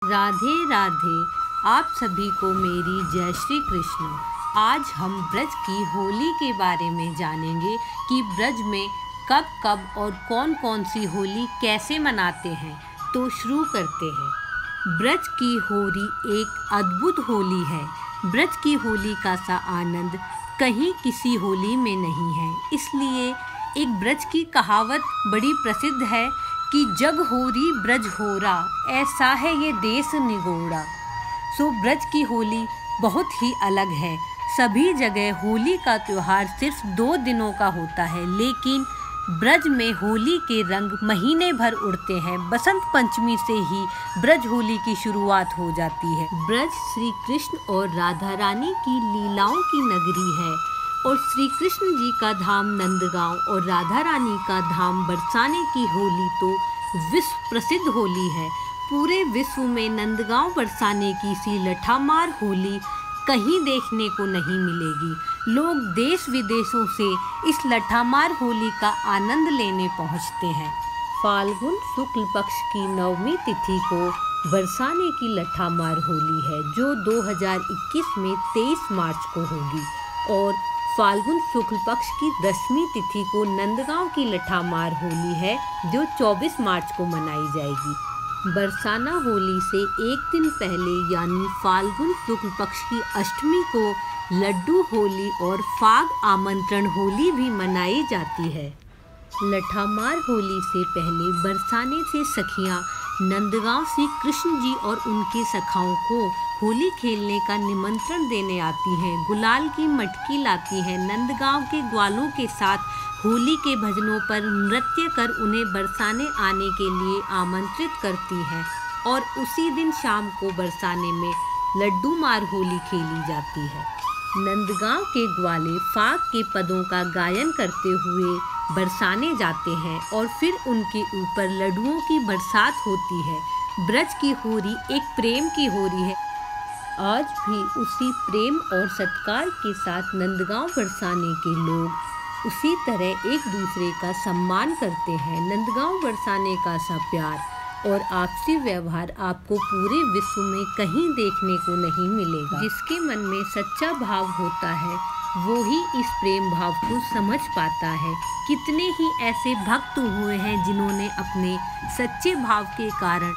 राधे राधे। आप सभी को मेरी जय श्री कृष्ण। आज हम ब्रज की होली के बारे में जानेंगे कि ब्रज में कब कब और कौन कौन सी होली कैसे मनाते हैं। तो शुरू करते हैं। ब्रज की होली एक अद्भुत होली है। ब्रज की होली का सा आनंद कहीं किसी होली में नहीं है। इसलिए एक ब्रज की कहावत बड़ी प्रसिद्ध है कि जग होरी ब्रज होरा, ऐसा है ये देश निगोड़ा। सो ब्रज की होली बहुत ही अलग है। सभी जगह होली का त्यौहार सिर्फ 2 दिनों का होता है, लेकिन ब्रज में होली के रंग महीने भर उड़ते हैं। बसंत पंचमी से ही ब्रज होली की शुरुआत हो जाती है। ब्रज श्री कृष्ण और राधा रानी की लीलाओं की नगरी है और श्री कृष्ण जी का धाम नंदगांव और राधा रानी का धाम बरसाने की होली तो विश्व प्रसिद्ध होली है। पूरे विश्व में नंदगांव बरसाने की सी लठामार होली कहीं देखने को नहीं मिलेगी। लोग देश विदेशों से इस लठामार होली का आनंद लेने पहुंचते हैं। फाल्गुन शुक्ल पक्ष की 9वीं तिथि को बरसाने की लठामार होली है, जो 2021 में 23 मार्च को होगी, और फाल्गुन शुक्ल पक्ष की 10वीं तिथि को नंदगांव की लठामार होली है, जो 24 मार्च को मनाई जाएगी। बरसाना होली से एक दिन पहले यानी फाल्गुन शुक्ल पक्ष की अष्टमी को लड्डू होली और फाग आमंत्रण होली भी मनाई जाती है। लठामार होली से पहले बरसाने से सखियां नंदगांव से कृष्ण जी और उनके सखाओं को होली खेलने का निमंत्रण देने आती हैं। गुलाल की मटकी लाती हैं। नंदगांव के ग्वालों के साथ होली के भजनों पर नृत्य कर उन्हें बरसाने आने के लिए आमंत्रित करती हैं, और उसी दिन शाम को बरसाने में लड्डू मार होली खेली जाती है। नंदगांव के ग्वाले फाग के पदों का गायन करते हुए बरसाने जाते हैं और फिर उनके ऊपर लड्डुओं की बरसात होती है। ब्रज की होली एक प्रेम की होली है। आज भी उसी प्रेम और सत्कार के साथ नंदगांव बरसाने के लोग उसी तरह एक दूसरे का सम्मान करते हैं। नंदगांव बरसाने का सा प्यार और आपसी व्यवहार आपको पूरे विश्व में कहीं देखने को नहीं मिलेगा। जिसके मन में सच्चा भाव होता है वो ही इस प्रेम भाव को समझ पाता है। कितने ही ऐसे भक्त हुए हैं जिन्होंने अपने सच्चे भाव के कारण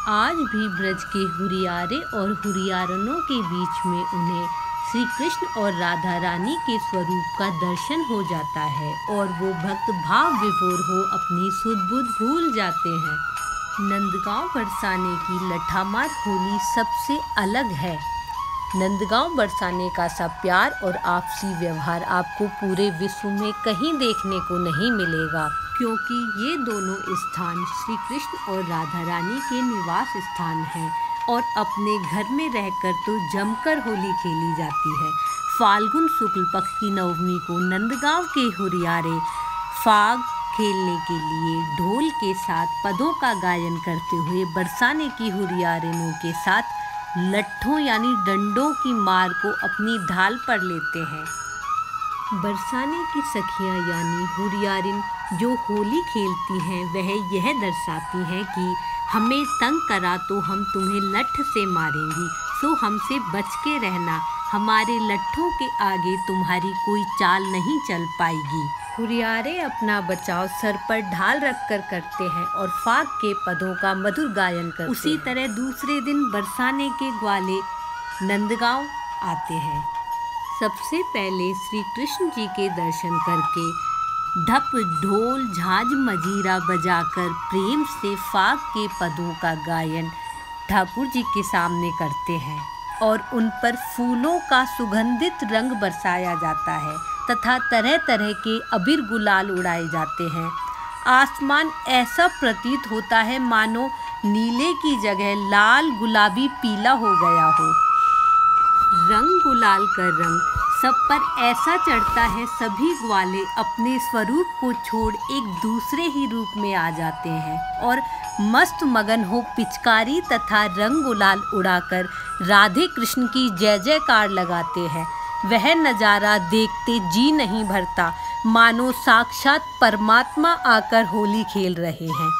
आज भी ब्रज के हुरियारे और हुरियारनों के बीच में उन्हें श्री कृष्ण और राधा रानी के स्वरूप का दर्शन हो जाता है, और वो भक्त भाव विभोर हो अपनी सुध बुध भूल जाते हैं। नंदगांव बरसाने की लठामार होली सबसे अलग है। नंदगांव बरसाने का सा प्यार और आपसी व्यवहार आपको पूरे विश्व में कहीं देखने को नहीं मिलेगा, क्योंकि ये दोनों स्थान श्री कृष्ण और राधा रानी के निवास स्थान हैं, और अपने घर में रहकर तो जमकर होली खेली जाती है। फाल्गुन शुक्ल पक्ष की 9वीं को नंदगांव के हुरियारे फाग खेलने के लिए ढोल के साथ पदों का गायन करते हुए बरसाने की हुरियारिनों के साथ लट्ठों यानी डंडों की मार को अपनी ढाल पर लेते हैं। बरसाने की सखियां यानी हुरियारिन जो होली खेलती हैं वह यह दर्शाती हैं कि हमें तंग करा तो हम तुम्हें लठ से मारेंगी, सो हमसे बच के रहना। हमारे लट्ठों के आगे तुम्हारी कोई चाल नहीं चल पाएगी। हुरियारे अपना बचाव सर पर ढाल रखकर करते हैं और फाग के पदों का मधुर गायन करते हैं। उसी तरह दूसरे दिन बरसाने के ग्वाले नंदगांव आते हैं। सबसे पहले श्री कृष्ण जी के दर्शन करके ढप ढोल झांझ मजीरा बजाकर प्रेम से फाग के पदों का गायन ठाकुर जी के सामने करते हैं, और उन पर फूलों का सुगंधित रंग बरसाया जाता है तथा तरह तरह के अबीर गुलाल उड़ाए जाते हैं। आसमान ऐसा प्रतीत होता है मानो नीले की जगह लाल गुलाबी पीला हो गया हो। रंग गुलाल का रंग सब पर ऐसा चढ़ता है, सभी ग्वाले अपने स्वरूप को छोड़ एक दूसरे ही रूप में आ जाते हैं और मस्त मगन हो पिचकारी तथा रंग गुलाल उड़ाकर राधे कृष्ण की जय जयकार लगाते हैं। वह नज़ारा देखते जी नहीं भरता, मानो साक्षात परमात्मा आकर होली खेल रहे हैं।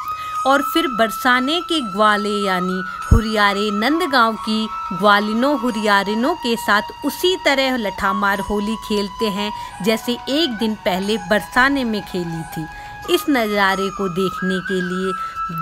और फिर बरसाने के ग्वाले यानी हुरियारे नंदगांव की ग्वालिनों हुरियारिनों के साथ उसी तरह लठामार होली खेलते हैं जैसे एक दिन पहले बरसाने में खेली थी। इस नज़ारे को देखने के लिए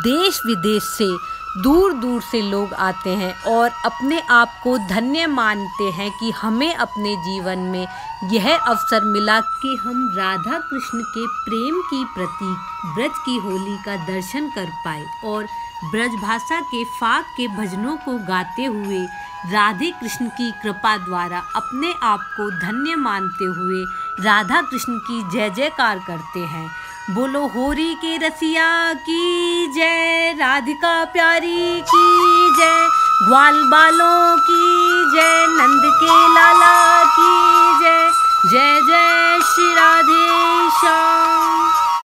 देश विदेश से दूर दूर से लोग आते हैं और अपने आप को धन्य मानते हैं कि हमें अपने जीवन में यह अवसर मिला कि हम राधा कृष्ण के प्रेम की प्रतीक ब्रज की होली का दर्शन कर पाए और ब्रजभाषा के फाग के भजनों को गाते हुए राधे कृष्ण की कृपा द्वारा अपने आप को धन्य मानते हुए राधा कृष्ण की जय जयकार करते हैं। बोलो होरी के रसिया की जय, राधिका प्यारी की जय, ग्वाल बालों की जय, नंद के लाला की जय, जय जय श्री राधे श्याम।